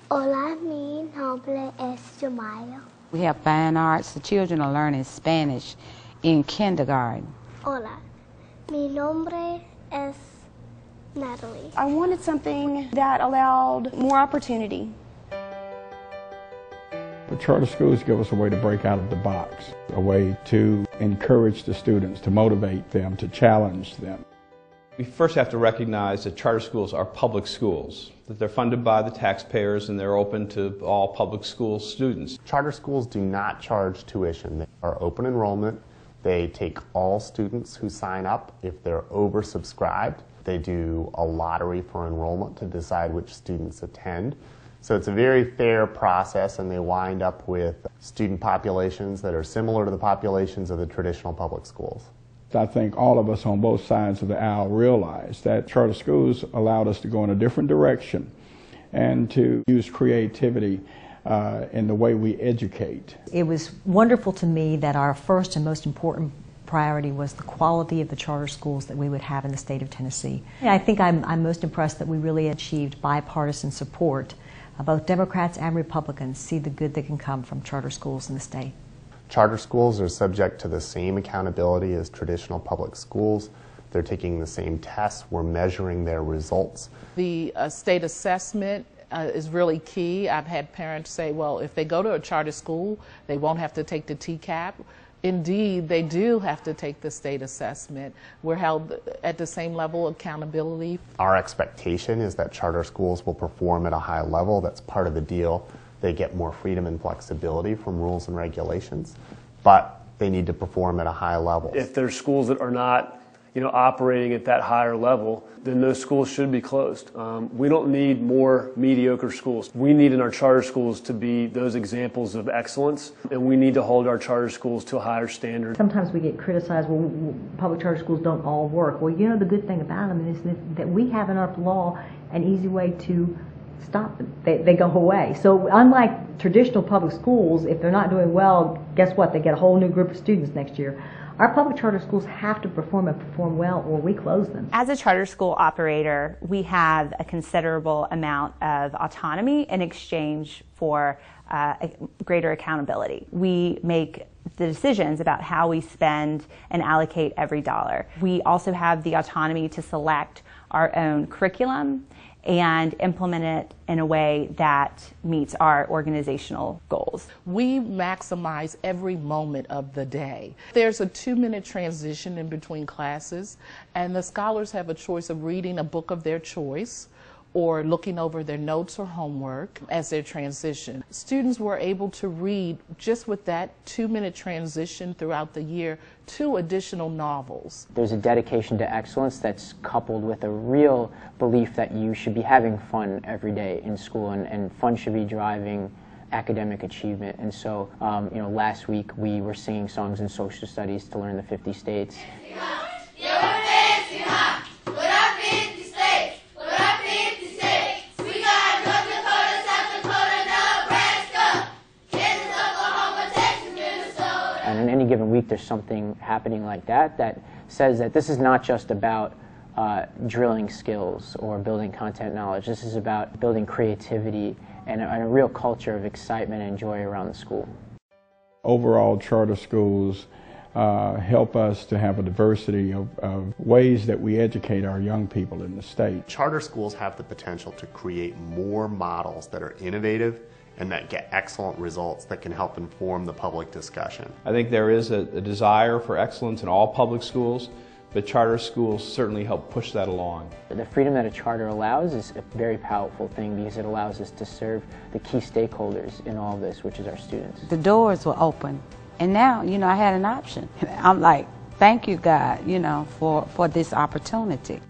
Hola, mi nombre es Jamayo. We have fine arts. The children are learning Spanish in kindergarten. Hola, mi nombre es Natalie. I wanted something that allowed more opportunity. The charter schools give us a way to break out of the box, a way to encourage the students, to motivate them, to challenge them. We first have to recognize that charter schools are public schools, that they're funded by the taxpayers and they're open to all public school students. Charter schools do not charge tuition. They are open enrollment. They take all students who sign up. If they're oversubscribed, they do a lottery for enrollment to decide which students attend. So it's a very fair process, and they wind up with student populations that are similar to the populations of the traditional public schools. I think all of us on both sides of the aisle realize that charter schools allowed us to go in a different direction and to use creativity in the way we educate. It was wonderful to me that our first and most important priority was the quality of the charter schools that we would have in the state of Tennessee. And I think I'm most impressed that we really achieved bipartisan support. Both Democrats and Republicans see the good that can come from charter schools in the state. Charter schools are subject to the same accountability as traditional public schools. They're taking the same tests. We're measuring their results. The state assessment is really key. I've had parents say, well, if they go to a charter school, they won't have to take the TCAP. Indeed, they do have to take the state assessment. We're held at the same level of accountability. Our expectation is that charter schools will perform at a high level. That's part of the deal. They get more freedom and flexibility from rules and regulations, but they need to perform at a high level. If there's schools that are not, operating at that higher level, then those schools should be closed. We don't need more mediocre schools. We need in our charter schools to be those examples of excellence, and we need to hold our charter schools to a higher standard. Sometimes we get criticized, well, public charter schools don't all work. Well, the good thing about them is that we have in our law an easy way to stop them. They go away. So unlike traditional public schools, if they're not doing well, guess what? They get a whole new group of students next year. Our public charter schools have to perform and perform well, or we close them. As a charter school operator, we have a considerable amount of autonomy in exchange for greater accountability. We make the decisions about how we spend and allocate every dollar. We also have the autonomy to select our own curriculum and implement it in a way that meets our organizational goals. We maximize every moment of the day. There's a 2-minute transition in between classes, and the scholars have a choice of reading a book of their choice or looking over their notes or homework as they transition. Students were able to read, just with that 2-minute transition throughout the year, 2 additional novels. There's a dedication to excellence that's coupled with a real belief that you should be having fun every day in school, and fun should be driving academic achievement. And so, last week we were singing songs in social studies to learn the 50 states. And in any given week, there's something happening like that says that this is not just about drilling skills or building content knowledge. This is about building creativity and a real culture of excitement and joy around the school. Overall, charter schools help us to have a diversity of ways that we educate our young people in the state. Charter schools have the potential to create more models that are innovative and that get excellent results that can help inform the public discussion. I think there is a desire for excellence in all public schools, but charter schools certainly help push that along. The freedom that a charter allows is a very powerful thing because it allows us to serve the key stakeholders in all of this, which is our students. The doors were open, and now, I had an option. I'm like, thank you, God, for this opportunity.